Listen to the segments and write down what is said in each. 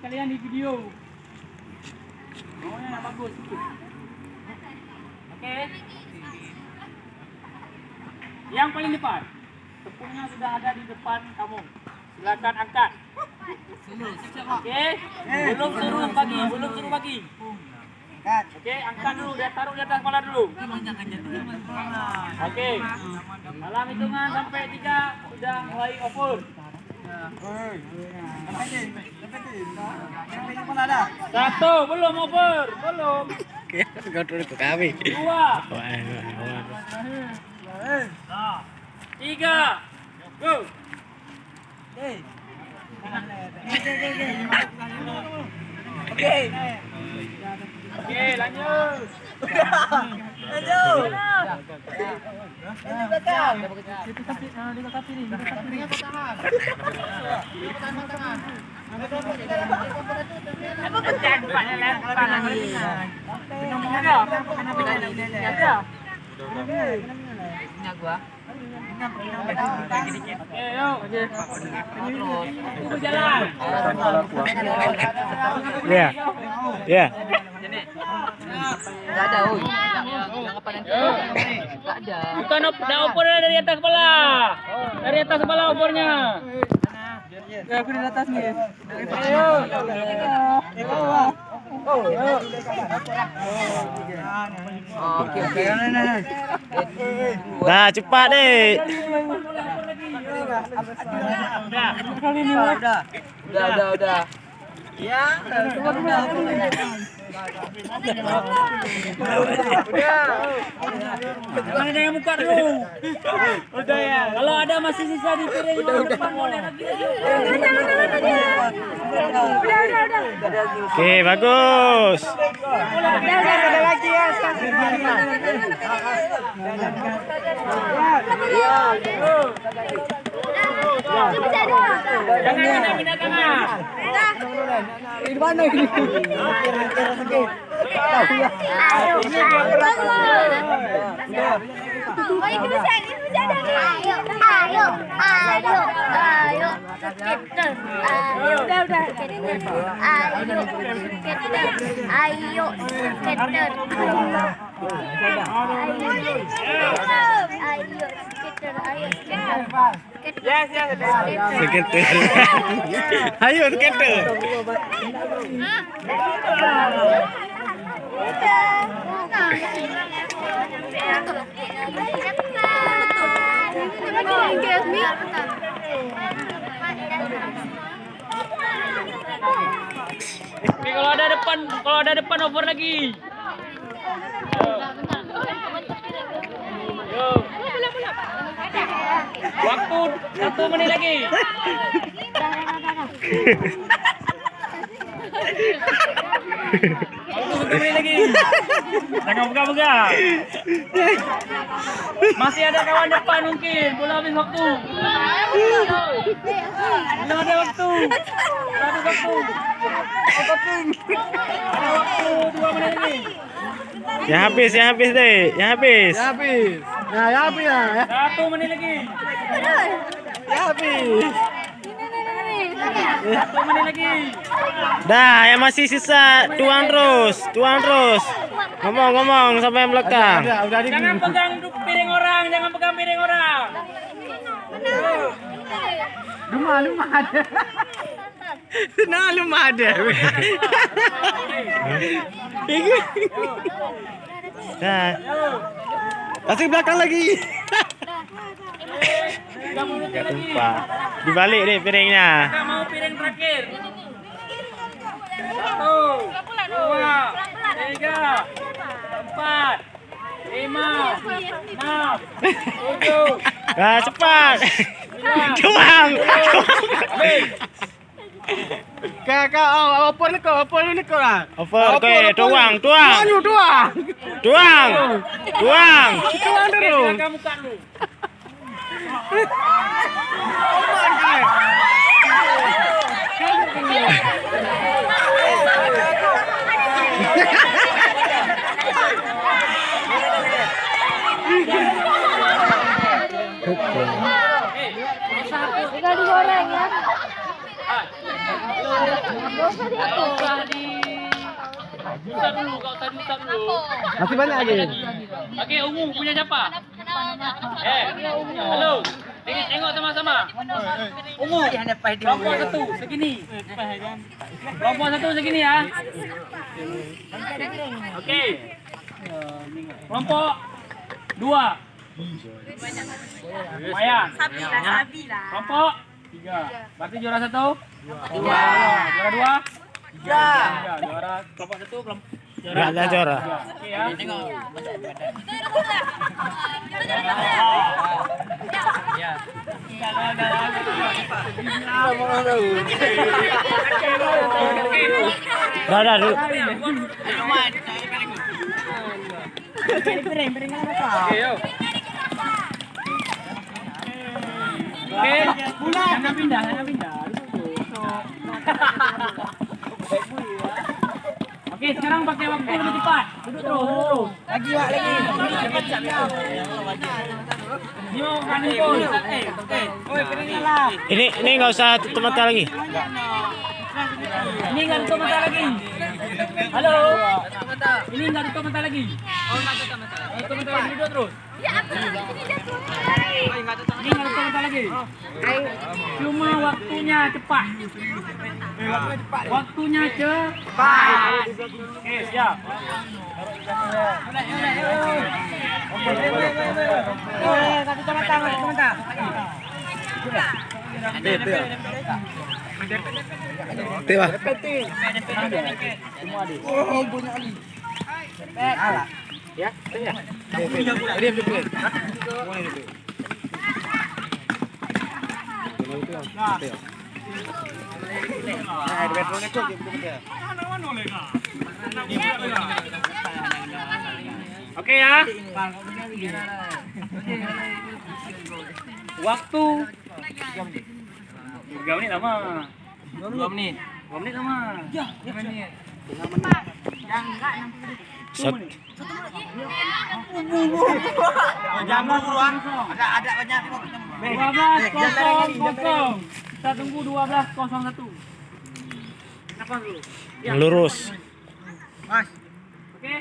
kalian di video. Maunya bagus. Oke. Yang paling depan. Tepungnya sudah ada di depan kamu. Silakan angkat. Oke. Belum suruh bagi. Oke, angkat dulu, dia taruh di atas kepala dulu. Oke. Dalam hitungan sampai 3 sudah mulai over. Satu, belum over, belum. Kami. 2, 3, go. Oke, lanjut. Ya. Ya. Enggak ada, oi. Yang apa nanti? Enggak ada. Bukan opor dari atas kepala. Dari atas kepala opornya. Ya, aku di atas nih. Ayo. Oke. Nah, cepat deh. Udah. Ya, Jangan ada yang buka dulu. Udah ya. Kalau ada masih sisa di piring yang depan boleh lagi. Oke, bagus. ada lagi ya. Jangan pindah tangan. Di mana ini? Skater. Ayo skater. Oke, kalau ada depan over lagi. Yo. Waktu 1 menit lagi. Waktu 1 menit lagi. Jangan buka-buka. Masih ada kawan depan mungkin. Belum habis waktu. Belum ada waktu. Ada waktu 2 menit lagi. Yang habis deh. Yang habis. Nah, ya habis ya. 1 menit lagi. Ya habis. 1 menit lagi. Dah, yang masih sisa tuang terus. Ngomong sampai belakang. Jangan pegang piring orang, Rumah ada. Nah, lu ada. Dah. Kasih belakang lagi. Gak tumpah. Dibalik deh piringnya. Kita mau piring terakhir. 1, 2, 3, 4, 5, 6, 7. Dah, cepat. Tuang. Kakak, apa ni kau lah? Over, oke, tuang. Tuang. Dulu. Kamu buka dulu. Tinggal digoreng ya. Usah di Usah dulu, kau tadi usah dulu. Masih banyak lagi. Oke, Ungu punya siapa? Halo. Tengok sama-sama. Ungu. Kelompok satu segini. Kelompok satu segini ya. Oke. Kelompok 2. Lumayan. Sabila. Kelompok 3. Berarti juara 1? 2. Juara 2? 3. Juara kelompok 1 kelompok Enggak ada juara. Oke ya. Dah dulu. Oke, yuk. Oke, jangan pindah. Oke, sekarang pakai waktu lebih cepat. Duduk terus. Lagi. Ini mau kali pun. Ini enggak usah tutup mata lagi. Ini enggak tutup mata lagi. Halo. Ini enggak tutup mata lagi. Tutup mata lagi, duduk terus. Ini enggak tutup mata lagi. Cuma waktunya cepat. Waktunya cepat. Oke, siap. Tiba. Ya, ya. Oke ya. Waktu 3 menit lama. 2 menit. 2 menit lama. Ya, 2 menit. Jangan buruan. Ada banyak. 12.00. Kita tunggu 12.01. Kenapa dulu? Ya. Lurus. Mas. Oke.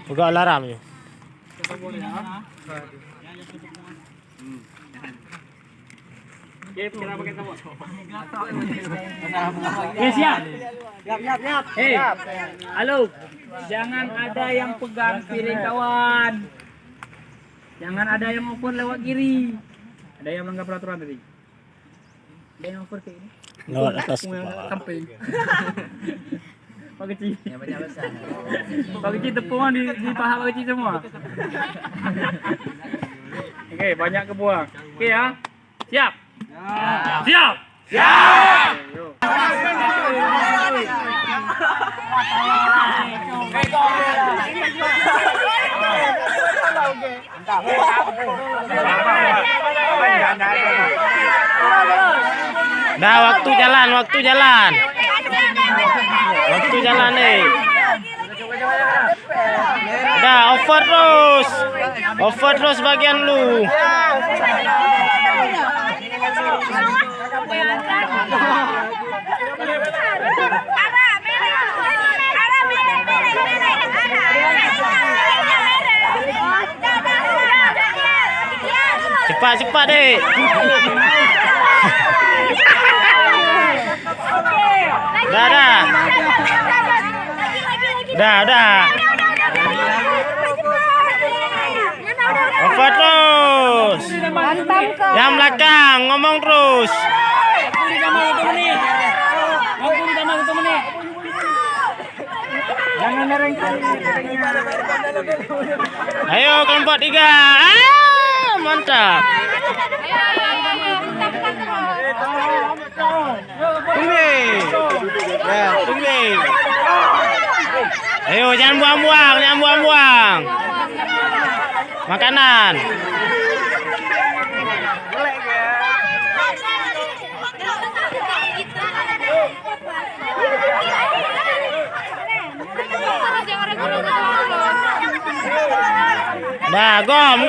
Buka alarm ya. Oke, kira pakai kamu. Oke, siap. Siap. Hei, halo. Jangan ada yang pegang piring kawan. Jangan ada yang ngoper lewat kiri. Ada yang melanggar peraturan tadi. Ada yang ngoper kayak ini. Lewat atas Yang kepala. samping. Pak Kecil. Pak Kecil tepungan di paha Pak Kecil semua. Oke, banyak kebuang. Oke ya. Siap. Siap. Siap. Dah waktu jalan. Waktu jalan nih. Dah over terus bagian lu. Cepat deh. Dah. Over terus. Yang belakang ngomong terus. Jangan nereng kali. Ayo kelompok 3. Mantap. Tunggu. Ayo jangan buang-buang. Makanan. Dah, gom.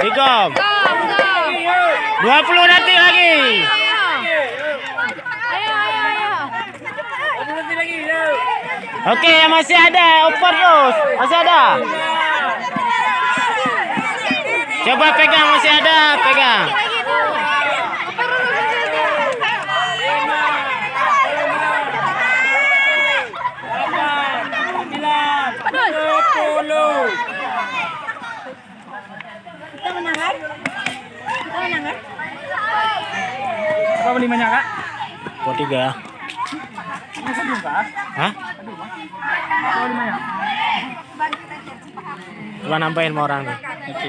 Digom. 20 detik lagi. Oke, masih ada. Oper terus. Masih ada. Coba pegang, masih ada. Pegang. Kita menang kan? Kita menang kan? Apa beli banyak kak? Buat 3. Ini sedung kak? Hah? Apa beli banyak? Coba nambahin sama orang nih. Oke.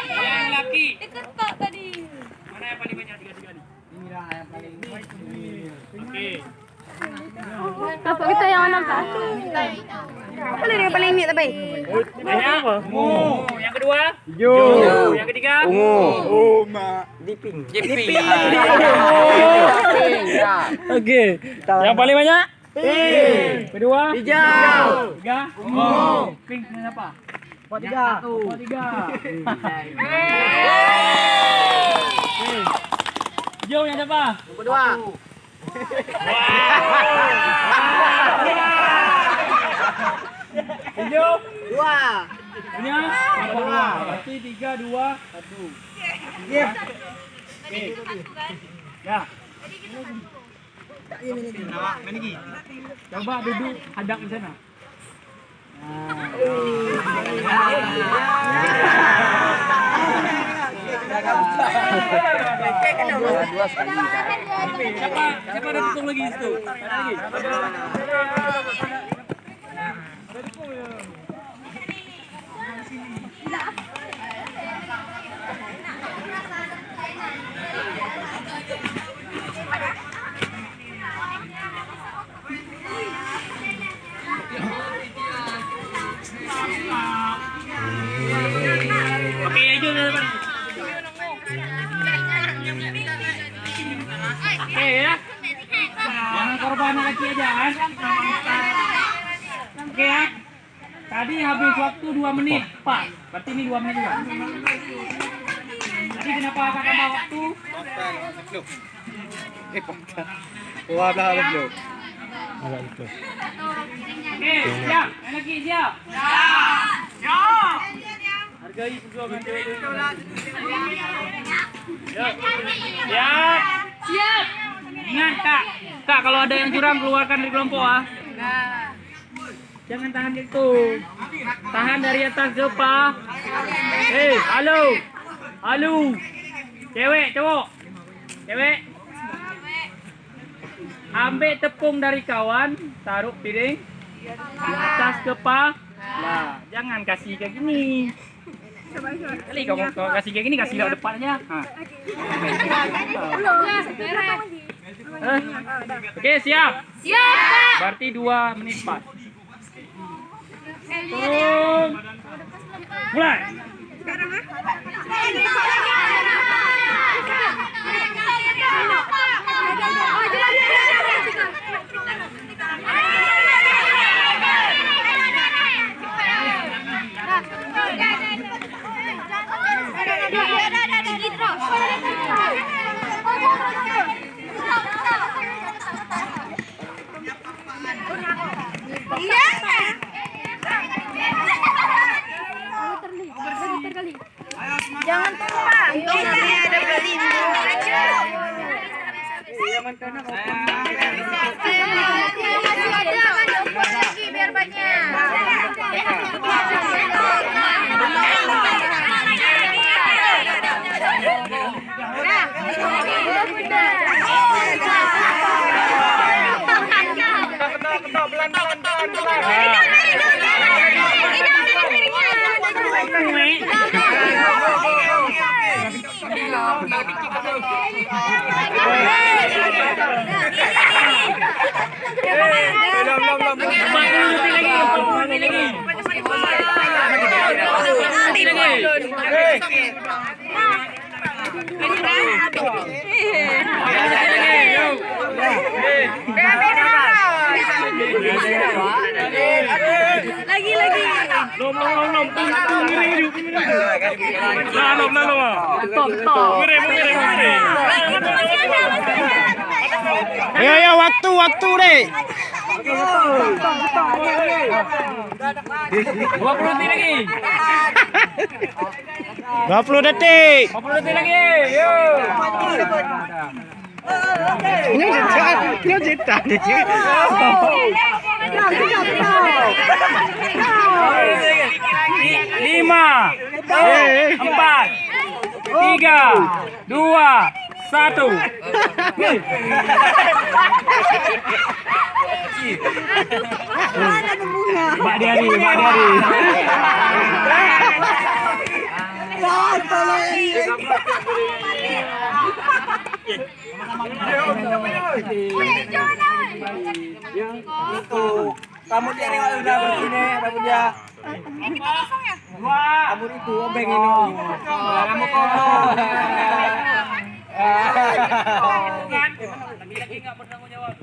Yang laki. Diketok tadi. Mana yang paling banyak? 3 nih. Inilah yang paling banyak. Oke. Bapak kita yang mana Pak? Apa lagi yang paling ini tapi? Banyak apa? Yang kedua? Yang ketiga? Diping. Oke. Yang paling banyak? Kedua? Tiga. Pink siapa? Buat 3. Buat 3. Hijau yang siapa? Kedua. Hijau 2. Punya? 2. Berarti 3, 2, 1. Yes. Oke. Ya. Coba duduk hadap di sana. Siapa ada tutup lagi situ? Ada lagi? Oke, hijau di depan. Oke ya. Jangan korban lagi aja kan. Oke ya. Tadi habis waktu 2 menit. Pak, berarti ini 2 menit juga. Tadi kenapa kakak tambah waktu? Oke, siap. Yang lagi siap. Hargai perjuangan cewek itu. Siap. Siap. Ingat kak, kalau ada yang curang keluarkan dari kelompok ah. Jangan tahan gitu. Tahan dari atas ke bawah. Halo. Halo. Cewek, cowok. Cewek. Ambil tepung dari kawan, taruh piring di atas kepala. Nah, jangan kasih kayak gini. Kali kamu kasih kayak gini, kasih lewat depannya. Oke, siap. Siap. Berarti 2 menit pas. Turun. Mulai. Jangan tumpah. Ada pelindung. Lagi biar banyak. Lagi. Ayo waktu deh. 20 detik lagi. 20 detik. 20 detik lagi. Yo. Ini cerita. Lima, empat, tiga, dua, satu. Mak Diari. Kamu dia lewat udah bersini, kamu dia. Kamu itu obeng ini. Kamu kok. Lagi-lagi nggak bertanggung jawab.